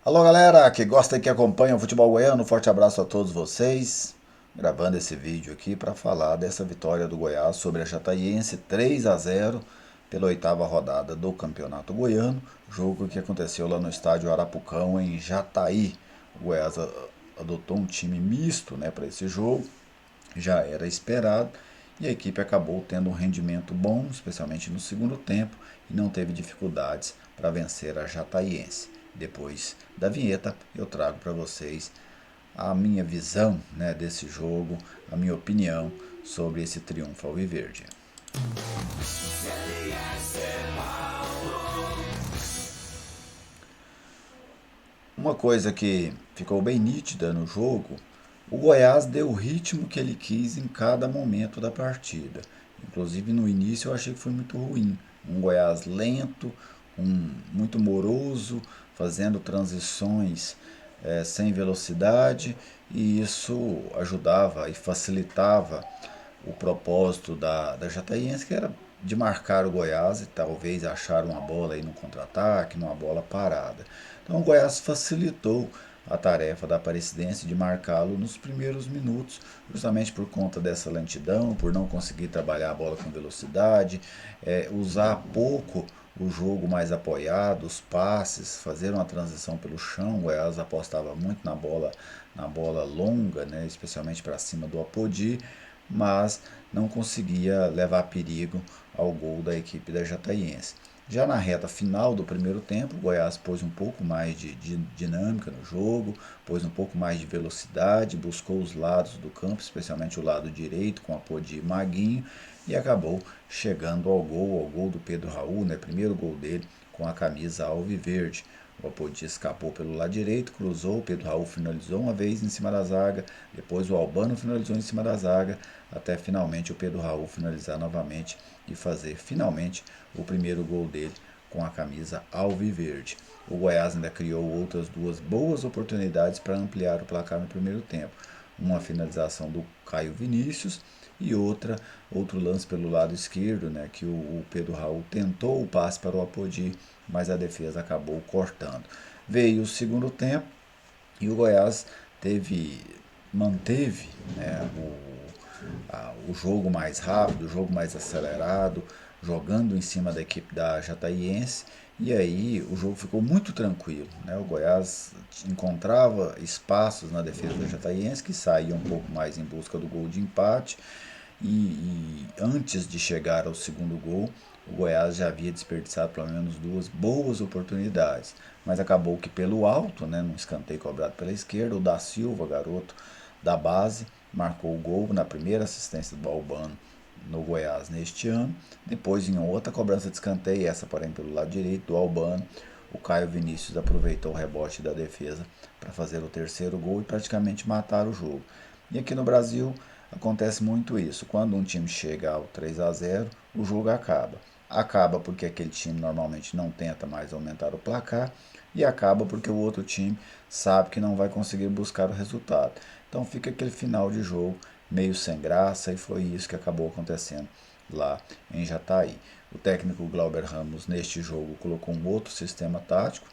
Alô galera que gosta e que acompanha o futebol goiano, forte abraço a todos vocês. Gravando esse vídeo aqui para falar dessa vitória do Goiás sobre a Jataiense 3-0 pela oitava rodada do Campeonato Goiano, jogo que aconteceu lá no estádio Arapucão em Jataí. O Goiás adotou um time misto, né, para esse jogo, já era esperado, e a equipe acabou tendo um rendimento bom, especialmente no segundo tempo, e não teve dificuldades para vencer a Jataiense. Depois da vinheta, eu trago para vocês a minha visão, né, desse jogo, a minha opinião sobre esse triunfo alviverde. Uma coisa que ficou bem nítida no jogo, o Goiás deu o ritmo que ele quis em cada momento da partida. Inclusive no início eu achei que foi muito ruim. Um Goiás lento, muito moroso, fazendo transições sem velocidade, e isso ajudava e facilitava o propósito da Jataiense, que era de marcar o Goiás e talvez achar uma bola aí no contra-ataque, numa bola parada. Então o Goiás facilitou a tarefa da Aparecidense de marcá-lo nos primeiros minutos, justamente por conta dessa lentidão, por não conseguir trabalhar a bola com velocidade, usar pouco o jogo mais apoiado, os passes, fazer uma transição pelo chão. O Goiás apostava muito na bola longa, né, especialmente para cima do Apodi, mas não conseguia levar perigo ao gol da equipe da Jataiense. Já na reta final do primeiro tempo, o Goiás pôs um pouco mais de dinâmica no jogo, pôs um pouco mais de velocidade, buscou os lados do campo, especialmente o lado direito, com apoio de Maguinho, e acabou chegando ao gol do Pedro Raul, né, primeiro gol dele com a camisa alviverde. O Apodi escapou pelo lado direito, cruzou, o Pedro Raul finalizou uma vez em cima da zaga, depois o Albano finalizou em cima da zaga, até finalmente o Pedro Raul finalizar novamente e fazer finalmente o primeiro gol dele com a camisa alviverde. O Goiás ainda criou outras duas boas oportunidades para ampliar o placar no primeiro tempo. Uma finalização do Caio Vinícius e outro lance pelo lado esquerdo, né, que o Pedro Raul tentou o passe para o Apodi, mas a defesa acabou cortando. Veio o segundo tempo e o Goiás manteve, né, o jogo mais rápido, o jogo mais acelerado, jogando em cima da equipe da Jataiense, e aí o jogo ficou muito tranquilo, né? O Goiás encontrava espaços na defesa da Jataiense, que saía um pouco mais em busca do gol de empate, e antes de chegar ao segundo gol, o Goiás já havia desperdiçado pelo menos duas boas oportunidades, mas acabou que pelo alto, né, num escanteio cobrado pela esquerda, o da Silva, garoto da base, marcou o gol na primeira assistência do Albano no Goiás neste ano. Depois, em outra cobrança de escanteio, essa porém pelo lado direito do Albano, o Caio Vinícius aproveitou o rebote da defesa para fazer o terceiro gol e praticamente matar o jogo. E aqui no Brasil acontece muito isso. Quando um time chega ao 3-0, o jogo acaba. Acaba porque aquele time normalmente não tenta mais aumentar o placar, e acaba porque o outro time sabe que não vai conseguir buscar o resultado. Então fica aquele final de jogo meio sem graça, e foi isso que acabou acontecendo lá em Jataí. O técnico Glauber Ramos neste jogo colocou um outro sistema tático,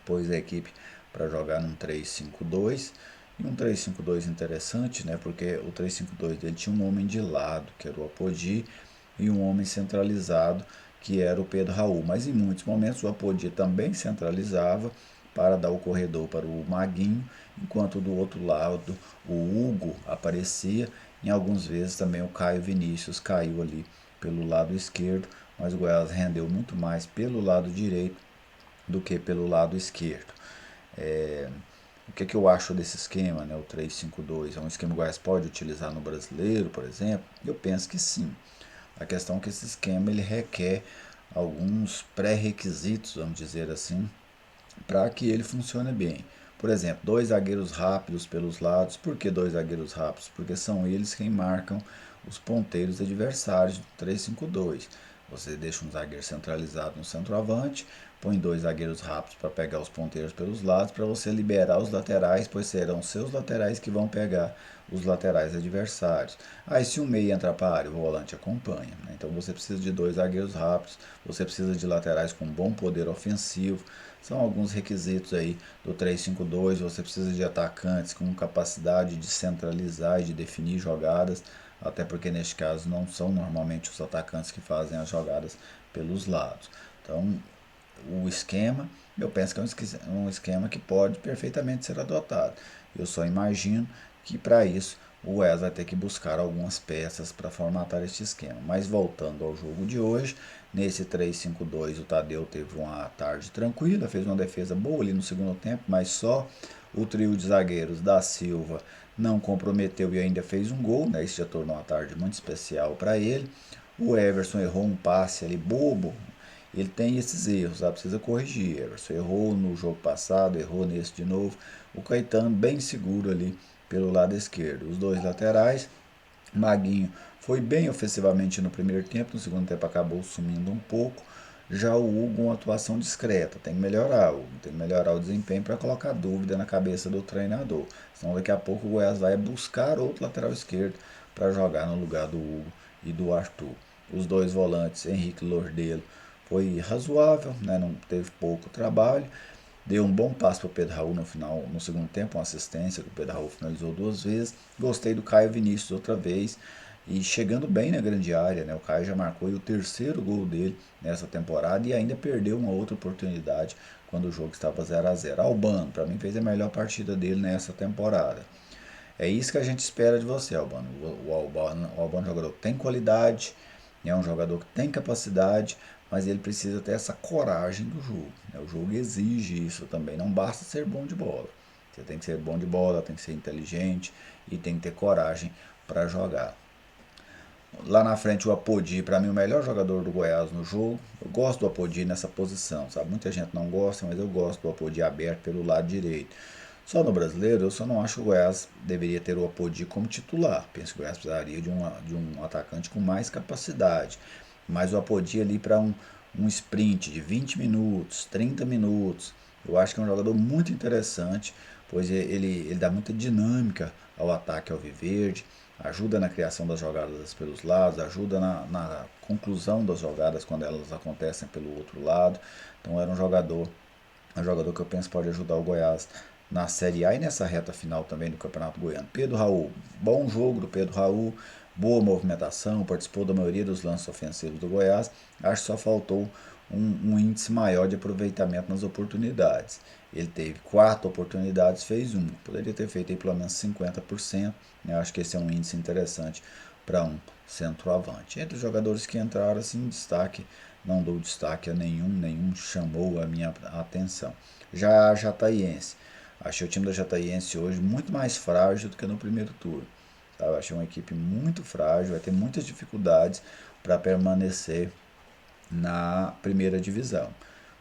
pôs a equipe para jogar num 3-5-2, e um 3-5-2 interessante, né? Porque o 3-5-2 dele tinha um homem de lado, que era o Apodi, e um homem centralizado, que era o Pedro Raul. Mas em muitos momentos o Apodi também centralizava para dar o corredor para o Maguinho, enquanto do outro lado o Hugo aparecia. Em algumas vezes também o Caio Vinícius caiu ali pelo lado esquerdo, mas o Goiás rendeu muito mais pelo lado direito do que pelo lado esquerdo. É, o que eu acho desse esquema, né, o 3-5-2? É um esquema que o Goiás pode utilizar no brasileiro, por exemplo? Eu penso que sim. A questão é que esse esquema ele requer alguns pré-requisitos, vamos dizer assim, para que ele funcione bem. Por exemplo, dois zagueiros rápidos pelos lados. Por que dois zagueiros rápidos? Porque são eles quem marcam os ponteiros adversários do 3-5-2. Você deixa um zagueiro centralizado no centroavante, põe dois zagueiros rápidos para pegar os ponteiros pelos lados, para você liberar os laterais, pois serão seus laterais que vão pegar os laterais adversários. Aí se o meio entrar para a área, o volante acompanha, né? Então você precisa de dois zagueiros rápidos, você precisa de laterais com bom poder ofensivo, São alguns requisitos aí do 3-5-2. Você precisa de atacantes com capacidade de centralizar e de definir jogadas, até porque neste caso não são normalmente os atacantes que fazem as jogadas pelos lados. Então, o esquema, eu penso que é um esquema que pode perfeitamente ser adotado. Eu só imagino que para isso o Wes vai ter que buscar algumas peças para formatar este esquema. Mas voltando ao jogo de hoje, nesse 3-5-2 o Tadeu teve uma tarde tranquila, fez uma defesa boa ali no segundo tempo, mas só o trio de zagueiros da Silva não comprometeu e ainda fez um gol, né? Isso já tornou uma tarde muito especial para ele. O Everson errou um passe ali bobo, ele tem esses erros, precisa corrigir. Everson errou no jogo passado, errou nesse de novo. O Caetano bem seguro ali pelo lado esquerdo. Os dois laterais, Maguinho foi bem ofensivamente no primeiro tempo, no segundo tempo acabou sumindo um pouco. Já o Hugo, uma atuação discreta, tem que melhorar, Hugo, tem que melhorar o desempenho para colocar dúvida na cabeça do treinador. Senão daqui a pouco o Goiás vai buscar outro lateral esquerdo para jogar no lugar do Hugo e do Arthur. Os dois volantes, Henrique Lordelo, foi razoável, né? Não teve pouco trabalho. Deu um bom passo para o Pedro Raul no final, no segundo tempo, uma assistência que o Pedro Raul finalizou duas vezes. Gostei do Caio Vinícius outra vez e chegando bem na grande área, né? O Caio já marcou o terceiro gol dele nessa temporada e ainda perdeu uma outra oportunidade quando o jogo estava 0-0. Albano, para mim, fez a melhor partida dele nessa temporada. É isso que a gente espera de você, Albano. O Albano é um jogador que tem qualidade, é um jogador que tem capacidade, mas ele precisa ter essa coragem do jogo, né? O jogo exige isso também. Não basta ser bom de bola. Você tem que ser bom de bola, tem que ser inteligente e tem que ter coragem para jogar. Lá na frente o Apodi, para mim o melhor jogador do Goiás no jogo. Eu gosto do Apodi nessa posição, sabe? Muita gente não gosta, mas eu gosto do Apodi aberto pelo lado direito. Só no Brasileiro, eu só não acho que o Goiás deveria ter o Apodi como titular. Penso que o Goiás precisaria de um atacante com mais capacidade. Mas o Apodi ali para um sprint de 20 minutos, 30 minutos, eu acho que é um jogador muito interessante, pois ele dá muita dinâmica ao ataque alviverde, ajuda na criação das jogadas pelos lados, ajuda na conclusão das jogadas quando elas acontecem pelo outro lado. Então era um jogador que eu penso pode ajudar o Goiás na Série A e nessa reta final também do Campeonato Goiano. Pedro Raul, bom jogo do Pedro Raul, boa movimentação, participou da maioria dos lances ofensivos do Goiás. Acho que só faltou um índice maior de aproveitamento nas oportunidades. Ele teve 4 oportunidades, fez uma. Poderia ter feito aí pelo menos 50%. Né? Acho que esse é um índice interessante para um centroavante. Entre os jogadores que entraram assim, destaque, não dou destaque a nenhum chamou a minha atenção. Já a Jataiense, achei o time da Jataiense hoje muito mais frágil do que no primeiro turno. Tá? Eu achei uma equipe muito frágil, vai ter muitas dificuldades para permanecer na primeira divisão.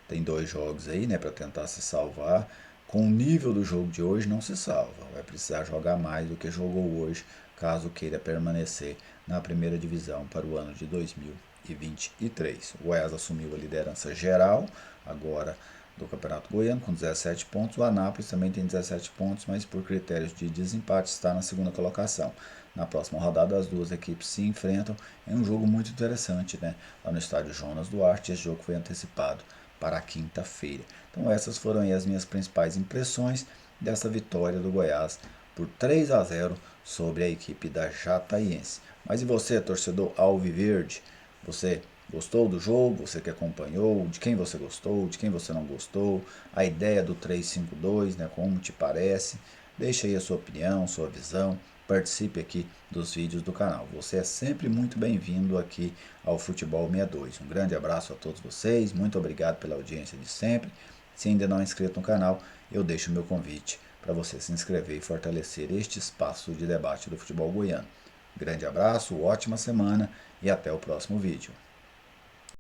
Tem 2 jogos aí, né, para tentar se salvar. Com o nível do jogo de hoje não se salva, vai precisar jogar mais do que jogou hoje, caso queira permanecer na primeira divisão para o ano de 2023. O Goiás assumiu a liderança geral agora do Campeonato Goiano com 17 pontos. O Anápolis também tem 17 pontos, mas por critérios de desempate está na segunda colocação. Na próxima rodada, as duas equipes se enfrentam em um jogo muito interessante, né? Lá no estádio Jonas Duarte. Esse jogo foi antecipado para a quinta-feira. Então essas foram aí as minhas principais impressões dessa vitória do Goiás por 3-0 sobre a equipe da Jataiense. Mas e você, torcedor alviverde? Você gostou do jogo? Você que acompanhou? De quem você gostou? De quem você não gostou? A ideia do 3-5-2, né? Como te parece? Deixe aí a sua opinião, sua visão. Participe aqui dos vídeos do canal. Você é sempre muito bem-vindo aqui ao Futebol 62. Um grande abraço a todos vocês. Muito obrigado pela audiência de sempre. Se ainda não é inscrito no canal, eu deixo o meu convite para você se inscrever e fortalecer este espaço de debate do futebol goiano. Grande abraço, ótima semana e até o próximo vídeo.